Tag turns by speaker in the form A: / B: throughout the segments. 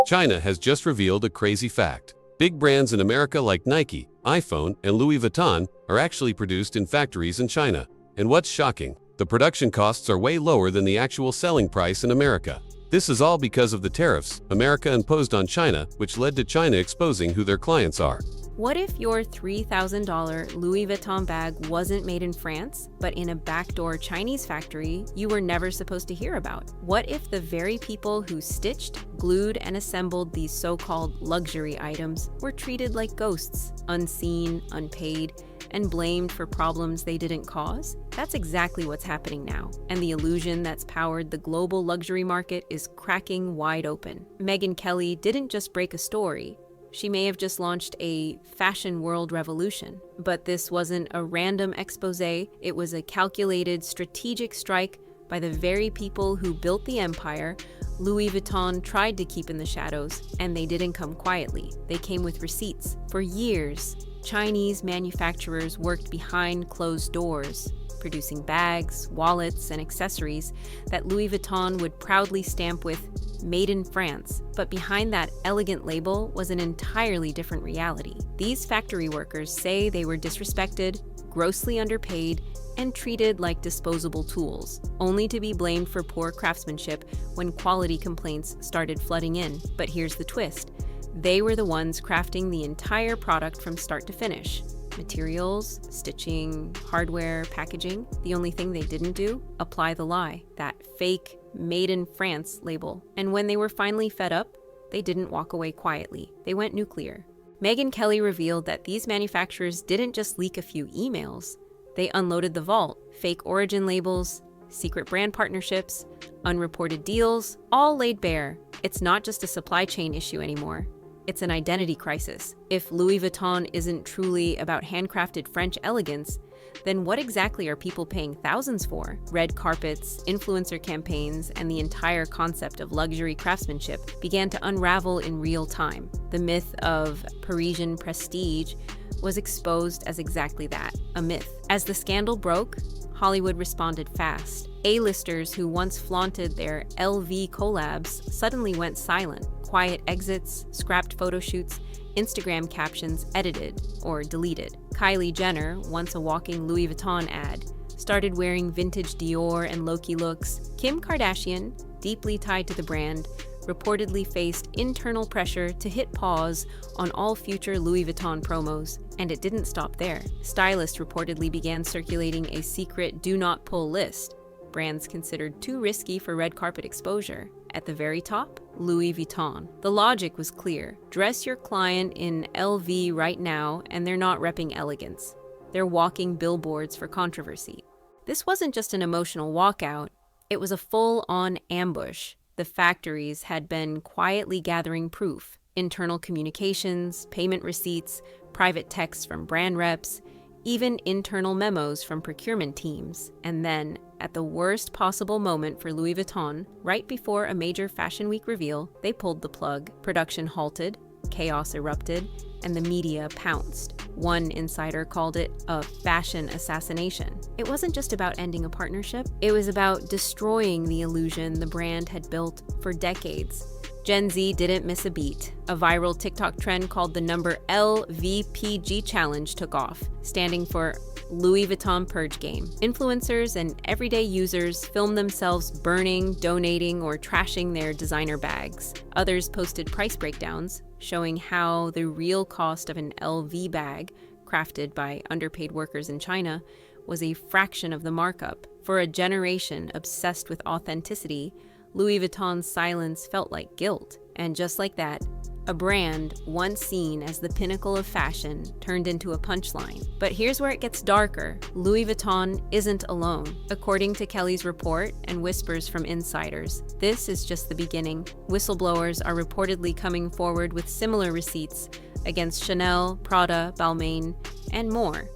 A: China has just revealed a crazy fact. Big brands in America like Nike, iPhone, and Louis Vuitton are actually produced in factories in China. And what's shocking? The production costs are way lower than the actual selling price in America. This is all because of the tariffs America imposed on China, which led to China exposing who their clients are.
B: What if your $3,000 Louis Vuitton bag wasn't made in France, but in a backdoor Chinese factory you were never supposed to hear about? What if the very people who stitched, glued, and assembled these so-called luxury items were treated like ghosts, unseen, unpaid, and blamed for problems they didn't cause? That's exactly what's happening now, and the illusion that's powered the global luxury market is cracking wide open. Megyn Kelly didn't just break a story. She may have just launched a fashion world revolution, but this wasn't a random expose, it was a calculated, strategic strike by the very people who built the empire Louis Vuitton tried to keep in the shadows, and they didn't come quietly. They came with receipts. For years, Chinese manufacturers worked behind closed doors, producing bags, wallets, and accessories that Louis Vuitton would proudly stamp with "Made in France." But behind that elegant label was an entirely different reality. These factory workers say they were disrespected, grossly underpaid, and treated like disposable tools, only to be blamed for poor craftsmanship when quality complaints started flooding in. But here's the twist. They were the ones crafting the entire product from start to finish. Materials, stitching, hardware, packaging. The only thing they didn't do? Apply the lie, that fake "Made in France" label. And when they were finally fed up, they didn't walk away quietly. They went nuclear. Megyn Kelly revealed that these manufacturers didn't just leak a few emails. They unloaded the vault. Fake origin labels, secret brand partnerships, unreported deals, all laid bare. It's not just a supply chain issue anymore. It's an identity crisis. If Louis Vuitton isn't truly about handcrafted French elegance, then what exactly are people paying thousands for? Red carpets, influencer campaigns, and the entire concept of luxury craftsmanship began to unravel in real time. The myth of Parisian prestige was exposed as exactly that, a myth. As the scandal broke, Hollywood responded fast. A-listers who once flaunted their LV collabs suddenly went silent. Quiet exits, scrapped photo shoots, Instagram captions edited or deleted. Kylie Jenner, once a walking Louis Vuitton ad, started wearing vintage Dior and Loki looks. Kim Kardashian, deeply tied to the brand, reportedly faced internal pressure to hit pause on all future Louis Vuitton promos. And it didn't stop there. Stylists reportedly began circulating a secret do not pull list. Brands considered too risky for red carpet exposure. At the very top, Louis Vuitton. The logic was clear. Dress your client in LV right now, and they're not repping elegance. They're walking billboards for controversy. This wasn't just an emotional walkout, it was a full-on ambush. The factories had been quietly gathering proof. Internal communications, payment receipts, private texts from brand reps, even internal memos from procurement teams. And then, at the worst possible moment for Louis Vuitton, right before a major Fashion Week reveal, they pulled the plug. Production halted, chaos erupted, and the media pounced. One insider called it a fashion assassination. It wasn't just about ending a partnership, it was about destroying the illusion the brand had built for decades. Gen Z didn't miss a beat. A viral TikTok trend called the number LVPG challenge took off, standing for Louis Vuitton Purge Game. Influencers and everyday users filmed themselves burning, donating, or trashing their designer bags. Others posted price breakdowns, showing how the real cost of an LV bag, crafted by underpaid workers in China, was a fraction of the markup. For a generation obsessed with authenticity, Louis Vuitton's silence felt like guilt. And just like that, a brand once seen as the pinnacle of fashion turned into a punchline. But here's where it gets darker. Louis Vuitton isn't alone. According to Kelly's report and whispers from insiders, this is just the beginning. Whistleblowers are reportedly coming forward with similar receipts against Chanel, Prada, Balmain, and more.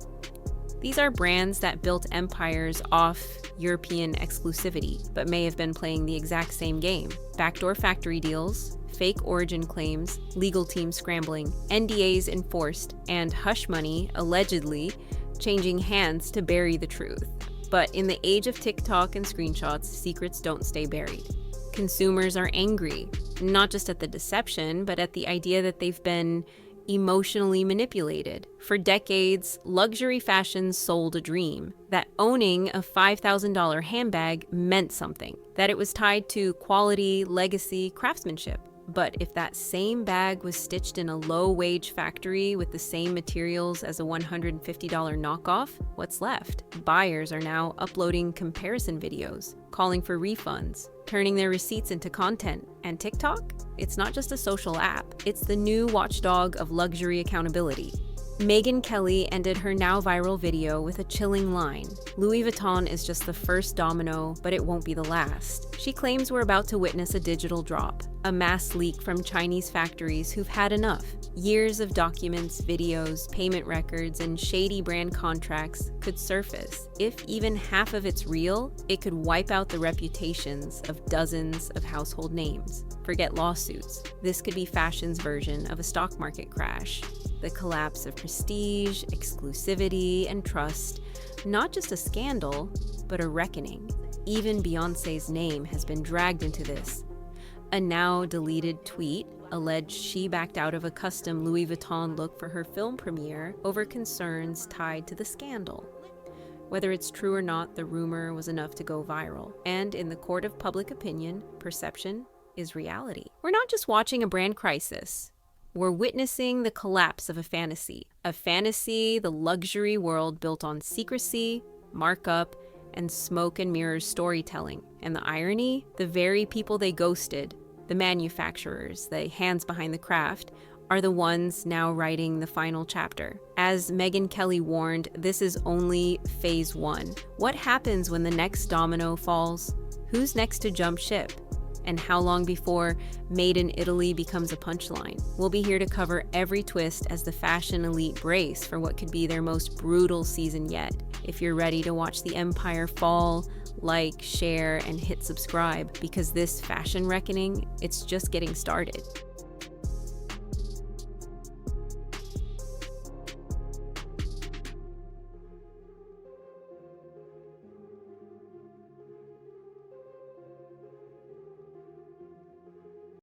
B: These are brands that built empires off European exclusivity, but may have been playing the exact same game. Backdoor factory deals, fake origin claims, legal teams scrambling, NDAs enforced, and hush money allegedly changing hands to bury the truth. But in the age of TikTok and screenshots, secrets don't stay buried. Consumers are angry. not just at the deception, but at the idea that they've been emotionally manipulated. For decades, luxury fashion sold a dream that owning a $5,000 handbag meant something, that it was tied to quality, legacy, craftsmanship. But if that same bag was stitched in a low-wage factory with the same materials as a $150 knockoff, what's left? Buyers are now uploading comparison videos, calling for refunds, turning their receipts into content. And TikTok? It's not just a social app, it's the new watchdog of luxury accountability. Megyn Kelly ended her now viral video with a chilling line. Louis Vuitton is just the first domino, but it won't be the last. She claims we're about to witness a digital drop, a mass leak from Chinese factories who've had enough. Years of documents, videos, payment records, and shady brand contracts could surface. If even half of it's real, it could wipe out the reputations of dozens of household names. Forget lawsuits. This could be fashion's version of a stock market crash. The collapse of prestige, exclusivity, and trust. Not just a scandal, but a reckoning. Even Beyoncé's name has been dragged into this. A now deleted tweet alleged she backed out of a custom Louis Vuitton look for her film premiere over concerns tied to the scandal. Whether it's true or not, the rumor was enough to go viral. And in the court of public opinion, perception is reality. We're not just watching a brand crisis. We're witnessing the collapse of a fantasy, the luxury world built on secrecy, markup, and smoke and mirrors storytelling. And the irony, the very people they ghosted, the manufacturers, the hands behind the craft, are the ones now writing the final chapter. As Megyn Kelly warned, this is only phase one. What happens when the next domino falls? Who's next to jump ship? And how long before Made in Italy becomes a punchline? We'll be here to cover every twist as the fashion elite brace for what could be their most brutal season yet. If you're ready to watch the empire fall, like, share, and hit subscribe, because this fashion reckoning, it's just getting started.